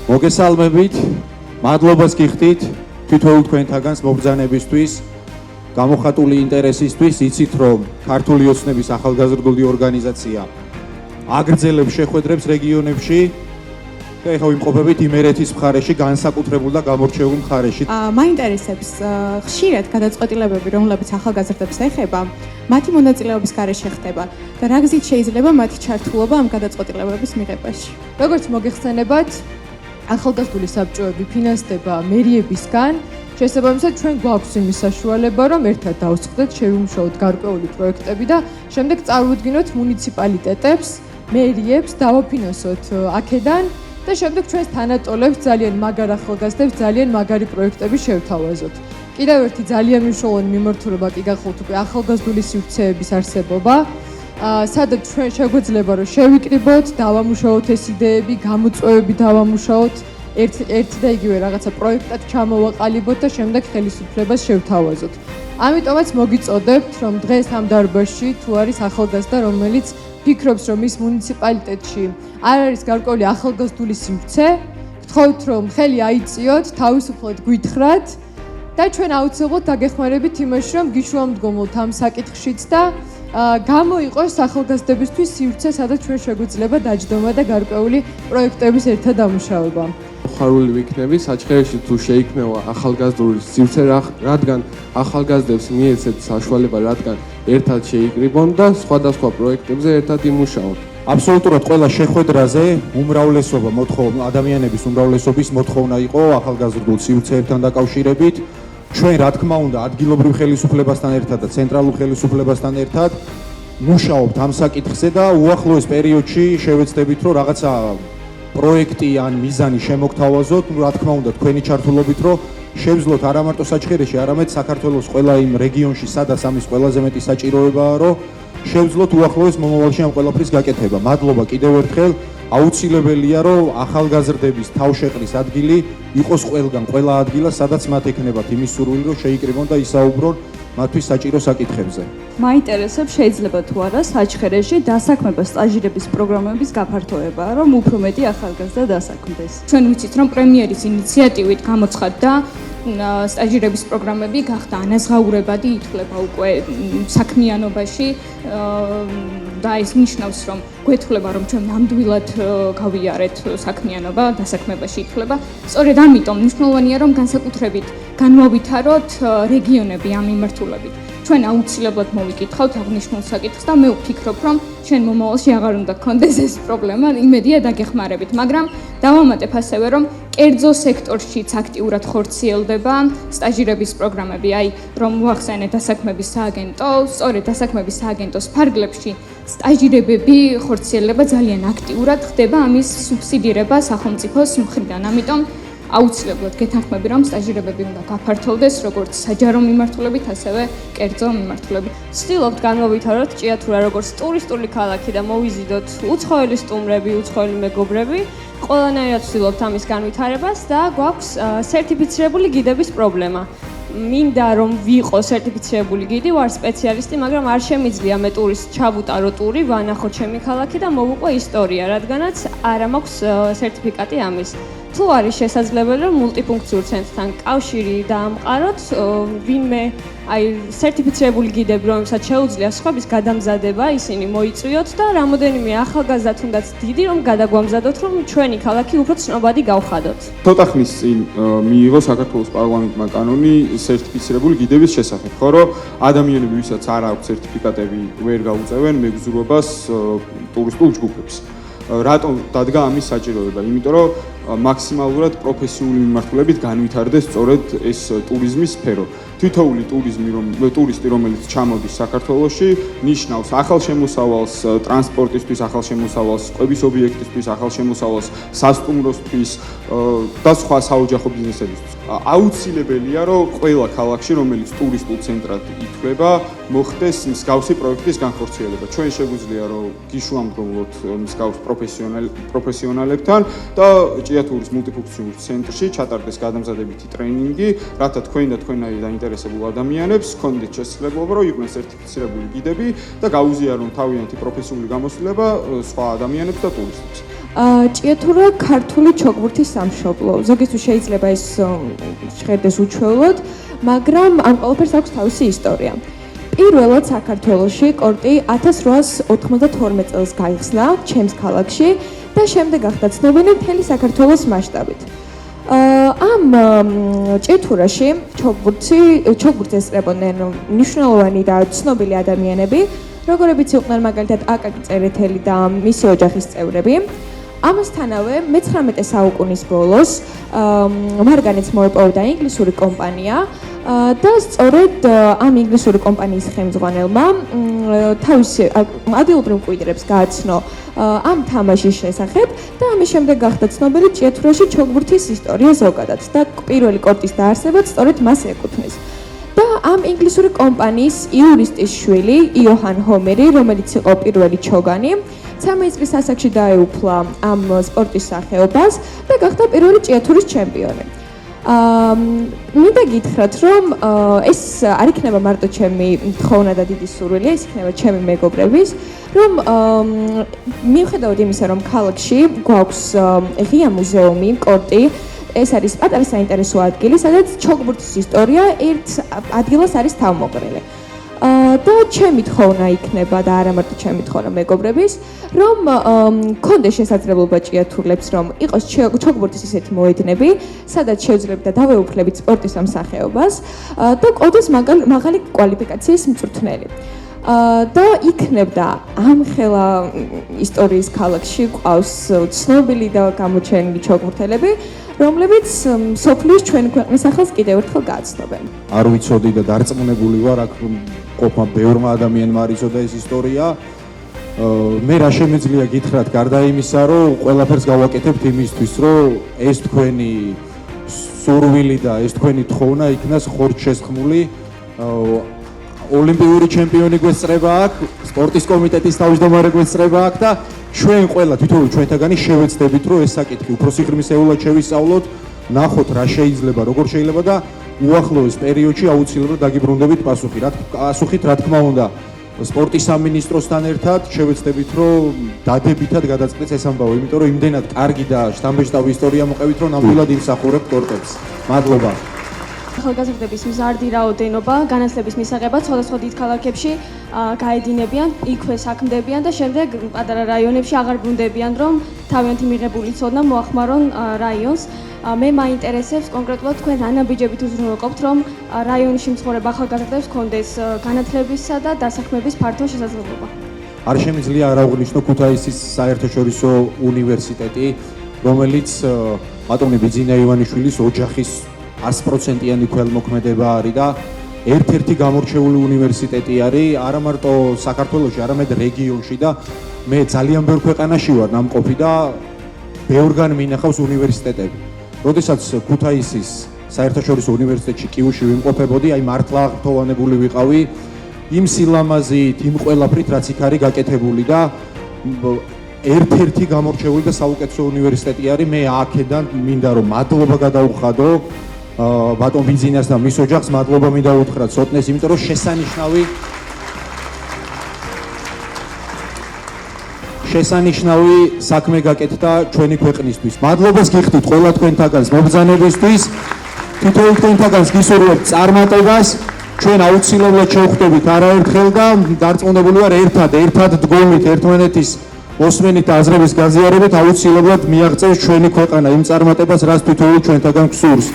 მოგესალმებით, მადლობას გიხდით თითოეულ თქვენთაგანს მობრძანებისთვის, გამოხატული ინტერესისთვის, იცით რომ ქართული ოცნების ახალგაზრდული ორგანიზაცია აგრძელებს შეხვედრებს რეგიონებში და ეხლა ვიმყოფებით იმერეთის მხარეში, განსაკუთრებულ და გამორჩეულ მხარეში. მაინტერესებს ხშირად გადაწყვეტილებები, რომლებიც ახალგაზრდებს ეხება, მათი მონაწილეობის გარეშე ხდება და რა გზით შეიძლება მათი ჩართულობა ამ გადაწყვეტილებების მიღებაში. როგორც მოგეხსენებათ, ახალგაზრდული საბჭოები ფინანსდება მერიებისგან, შესაბამისად ჩვენ გვაქვს იმის საშუალება, რომ ერთად დავსხდეთ, შევიმუშაოთ გარკვეული პროექტები და შემდეგ წარუდგინოთ მუნიციპალიტეტებს, მერიებს, დავაფინანსოთ აქედან და შემდეგ ჩვენს თანატოლებს ძალიან მაგარ ახალგაზრდებს ძალიან მაგარი პროექტები შევთავაზოთ. კიდევ ერთი ძალიან მნიშვნელოვანი მიმართულება კი გახავთ უკვე ახალგაზრდული სივრცეების არსებობა. სადაც ჩვენ შეგვეძლება რომ შევიკრიბოთ, დავამუშაოთ ეს იდეები, გამოწვევები დავამუშაოთ, ერთი და იგივე რაღაცა პროექტად ჩამოვაყალიბოთ და შემდეგ ხელისუფლებას შევთავაზოთ. ამიტომაც მოგიწოდებთ, რომ დღეს ამ დარბაზში თუ არის ახალგაზრდა, რომელიც ფიქრობს, რომ ის მუნიციპალიტეტში არ არის გარკვეული ახალგაზრდული სივრცე, გთხოვთ, რომ ხელი აიწიოთ, თავისუფლად გვითხრათ და ჩვენ აუცილებლად დაგეხმარებით იმაში, რომ გიშუამდგომლოთ ამ საკითხშიც და გამოიყოს ახალგაზრდებისთვის სივრცე, სადაც ჩვენ შეგვიძლება დაჯდომა და გარკვეული პროექტების ერთად დამუშავება. ხარული ვიქნები საჩხერეში თუ შეიქმნება ახალგაზრდული სივრცე, რადგან ახალგაზრდებს მიეცეთ საშუალება, რადგან ერთად შეიკრიბონ და სხვადასხვა პროექტებზე ერთად იმუშაოთ. აბსოლუტურად ყველა შეხვედრაზე უმრავლესობა ადამიანების უმრავლესობის მოთხოვნა იყო ახალგაზრდულ სივრცეებთან დაკავშირებით. ჩვენ რა თქმა უნდა ადგილობრივ ხელისუფლებასთან ერთად და ცენტრალურ ხელისუფლებასთან ერთად მუშაობთ ამ საკითხზე და უახლოეს პერიოდში შევეცდებით რომ რაღაცა პროექტი ან მიზანი შემოგთავაზოთ, რა თქმა უნდა თქვენი ჩართულობით რომ შევძლოთ არა მარტო საჩხერეში, არამედ საქართველოს ყველა იმ რეგიონში, სადაც ამის ყველაზე მეტი საჭიროებაა, რომ შევძლოთ უახლოეს მომავალში ამ ყველაფრის გაკეთება. მადლობა კიდევ ერთხელ. აუცილებელია რომ ახალგაზრდების თავშეყრის ადგილი იყოს ყველგან, ყველა ადგილას, სადაც მათ ექნებათ იმის სურვილი, რომ შეიკრიბონ და ისაუბრონ მათთვის საჭირო საკითხებზე. მაინტერესებს შეიძლება თუ არა საჩხერეში დასაქმება სტაჟირების პროგრამების გაფართოება, რომ უფრო მეტი ახალგაზრდა დასაქმდეს. ჩვენ ვიცით, რომ პრემიერის ინიციატივით გამოცხადდა სტაჟირების პროგრამები გახდა ანაზღაურებადი, ითვლება უკვე საქმიანობაში და ეს ნიშნავს, რომ გვეთვლება, რომ ჩვენ ნამდვილად გავიარეთ საქმიანობა, დასაქმებაში ითვლება. სწორედ ამიტომ მნიშვნელოვანია, რომ განსაკუთრებით განმოვითაროთ რეგიონები ამ მიმართულებით. ჩვენ აუცილებლად მოვიკითხავთ აღნიშნულ საკითხს და მე ვფიქრობ, რომ ჩვენ მომავალში აღარ უნდა გქონდეს ეს პრობლემა, იმედია დაგეხმარებით, მაგრამ დავამატებ ასევე, რომ კერძო სექტორშიც აქტიურად ხორციელდება სტაჟირების პროგრამები, აი რომ მოახსენეთ დასაქმების სააგენტო, სწორედ დასაქმების სააგენტოს ფარგლებში სტაჟირებები ხორციელდება ძალიან აქტიურად, ხდება ამის სუბსიდირება სახელმწიფოს მხრიდან, ამიტომ აუცილებლად გეთანხმები, რომ სტაჟირებები უნდა გაფართოვდეს როგორც საჯარო მიმართულებით, ასევე კერძო მიმართულებით. ვცდილობთ განმოვითაროთ ჭიათურა როგორც ტურისტული ქალაქი და მოვიზიდოთ უცხოელი სტუმრები, უცხოელი მეგობრები. ყველანაირად ვცდილობთ ამის განვითარებას და გვაქვს სერტიფიცირებული გიდების პრობლემა. მინდა რომ ვიყო სერტიფიცირებული გიდი, ვარ სპეციალისტი, მაგრამ არ შემიძლია მე ტურისტ ჩავუტარო ტური, ვანახო ჩემი ქალაქი და მოვუყვე ისტორია, რადგანაც არა მაქვს სერტიფიკატი ამის. თუ არის შესაძლებელი, რომ მულტიფუნქციურ ცენტრთან კავშირი დაამყაროთ, ვინმე აი სერტიფიცირებული გიდები, რომელსაც შეუძლია სხვების გადამზადება, ისინი მოიწვიოთ და რამოდენიმე ახალგაზრდა თუნდაც დიდი რომ გადაგვამზადოთ, რომ ჩვენი ქალაქი უფრო ცნობადი გავხადოთ. ცოტა ხნის წინ მიიღო საქართველოს პარლამენტმა კანონი სერტიფიცირებული გიდების შესახებ, ხო რომ ადამიანები, ვისაც არ აქვს სერტიფიკატები, ვერ გაუწევენ მეგზურობას ტურისტულ ჯგუფებს. რატომ დადგა ამის საჭიროება? იმიტომ რომ მაქსიმალურად პროფესიული მიმართულებით განვითარდეს სწორედ ეს ტურიზმის სფერო. თითოეული ტურისტი, რომელიც ჩამოდის საქართველოში, ნიშნავს ახალ შემოსავალს ტრანსპორტისთვის, ახალ შემოსავალს კვების ობიექტისთვის, ახალ შემოსავალს სასტუმროსთვის და სხვა საოჯახო ბიზნესებისთვის. აუცილებელია, რომ ყველა ქალაქში, რომელიც ტურისტულ ცენტრად ითვლება, მოხდეს მსგავსი პროექტის განხორციელება. ჩვენ შეგვიძლია, რომ გიშუამდგომლოთ მსგავს პროფესიონალებთან და ჭიათურის მულტიფუნქციურ ცენტრში ჩატარდეს გადამზადებითი ტრენინგი, რათა თქვენ და თქვენაირი დაინტერესებულ ადამიანებს ჰქონდეთ შესაძლებლობა, რომ იყვნენ სერტიფიცირებული გიდები და გაუზიარონ თავიანთი პროფესიული გამოსვლება სხვა ადამიანებს და ტურისტებს. ჭიათურა ქართული ჩოგბურთის სამშობლო. ზოგისთვის შეიძლება ეს ჟღერდეს უჩვეულოდ, მაგრამ ამ ყველაფერს აქვს თავისი ისტორია. პირველად საქართველოში კორტი 1892 წელს გაიხსნა ჩემს ქალაქში და შემდეგ გახდა ცნობილი მთელი საქართველოს მასშტაბით. ამ ჭიათურაში ჩოგბურთს ესწრებოდნენ მნიშვნელოვანი და ცნობილი ადამიანები, როგორებიც იყვნენ მაგალითად აკაკი წერეთელი და მისი ოჯახის წევრები. ამასთანავე მე-19 საუკუნის ბოლოს მარგანეცს მოეპოვდა ინგლისური კომპანია და სწორედ ამ ინგლისური კომპანიის ხელმძღვანელმა თავისი ადგილობრივ მკვიდრებს გააცნო ამ თამაშის შესახებ და ამის შემდეგ გახდა ცნობილი ჭიათურაში ჩოგბურთის ისტორია ზოგადად და პირველი კორტის დაარსებაც სწორედ მას ეკუთვნის. და ამ ინგლისური კომპანიის იურისტის შვილი იოჰან ჰომერი, რომელიც იყო პირველი ჩოგანი, 13 წლის ასაკში დაეუფლა ამ სპორტის სახეობას და გახდა პირველი ჭიათურის ჩემპიონი. მინდა გითხრათ, რომ ეს არ იქნება მარტო ჩემი თხოვნა და დიდი სურვილი, ეს იქნება ჩემი მეგობრების, რომ მიუხედავად იმისა, რომ ქალაქში გვაქვს ღია მუზეუმი, კორტი, ეს არის პატარა საინტერესო ადგილი, სადაც ჩოგბურთის ისტორია ერთ ადგილას არის თავმოყრილი. და ჩემი თხოვნა იქნება და არა მარტო ჩემი თხოვნა მეგობრების, რომ კონდეს შესაძლებლობა ჭიათურლებს, რომ იყოს ჩოგბურთის ისეთი მოედნები, სადაც შევძლებთ და დავეუფლებით სპორტის ამ სახეობას და ყავდეს მაღალი კვალიფიკაციის მწვრთნელი. და იქნებდა ამ ხელა ისტორიის ქალაქში ყავს ცნობილი და გამოჩენილი ჩოგბურთელები, რომლებიც სოფლის ჩვენი ქვეყნის ახალს კიდევ ერთხელ გააცნობენ. არ ვიცოდი და დარწმუნებული ვარ, აქ ყოფნა ბევრმა ადამიანმა არ იცოდა ეს ისტორია. მე რა შემიძლია გითხრათ, გარდა იმისა, რომ ყველაფერს გავაკეთებთ იმისთვის, რომ ეს თქვენი სურვილი და ეს თქვენი თხოვნა იქნას ხორცშესხმული. ოლიმპიური ჩემპიონი გვესწრება აქ, სპორტის კომიტეტის თავმჯდომარე გვესწრება აქ და ჩვენ ყველა თითოეული ჩვენთაგანი შევეცდებით, რომ ეს საკითხი უფრო სიღრმისეულად შევისწავლოთ, ნახოთ რა შეიძლება, როგორ შეიძლება და უახლოეს პერიოდში აუცილებლად დაგიბრუნდებით პასუხით, რა თქმა უნდა, სპორტის სამინისტროსთან ერთად შევეცდებით, რომ დადებითად გადაწყდეს ეს ამბავი, იმიტომ რომ იმდენად კარგი და შთამბეჭდავი ისტორია მოყევით, რომ ნამდვილად იმსახურებთ კორტებს. მადლობა. ახალგაზრდების მზარდი რაოდენობა განათლების მისაღებად სხვადასხვა დიდ ქალაქებში გაედინებიან, იქვე საქმდებიან და შემდეგ პატარა რაიონებში აღარ ბრუნდებიან, რომ თავიანთი მიღებული ცოდნა მოახმარონ რაიონს. მე მაინტერესებს კონკრეტულად თქვენ რა ნაბიჯებით უზრუნველყოფთ, რომ რაიონში მცხოვრებ ახალგაზრდებს ჰქონდეს განათლებისა და დასაქმების ფართო შესაძლებლობა. არ შემიძლია არ აღვნიშნო ქუთაისის საერთაშორისო უნივერსიტეტი, რომელიც ბატონი ბიძინა ივანიშვილის ოჯახის 100%-იანი ქველმოქმედება არის და ერთ-ერთი გამორჩეული უნივერსიტეტი არის არა მარტო საქართველოში, არამედ რეგიონში და მე ძალიან ბევრ ქვეყანაში ვარ ნამყოფი და ბევრგან მინახავს უნივერსიტეტები. როდესაც ქუთაისის საერთაშორისო უნივერსიტეტში კიუში ვიმყოფებოდი, აი მართლა აღფრთოვანებული ვიყავი იმ სილამაზით, იმ ყველაფრით, რაც იქ არის გაკეთებული და ერთ-ერთი გამორჩეული და საუკეთესო უნივერსიტეტი არის. მე აქედან მინდა რომ მადლობა გადაუხადო ბატონ ბიძინას და მის ოჯახს, მადლობა მინდა უთხრათ სოტნეს, იმიტომ რომ შესანიშნავი საქმე გაკეთდა ჩვენი ქვეყნისთვის. მადლობას გიხდით ყველა თქვენთაგანს მობრძანებისთვის. თითოეულ თქვენთაგანს გისურვებთ წარმატებას. ჩვენ აუცილებლად შევხვდებით არაერთხელ და დარწმუნებული ვარ ერთად დგომით ერთმანეთის მოსმენით და აზრების გაზიარებით აუცილებლად მიაღწევს ჩვენი ქვეყანა იმ წარმატებას, რაც თითოეულ ჩვენთაგან გსურს.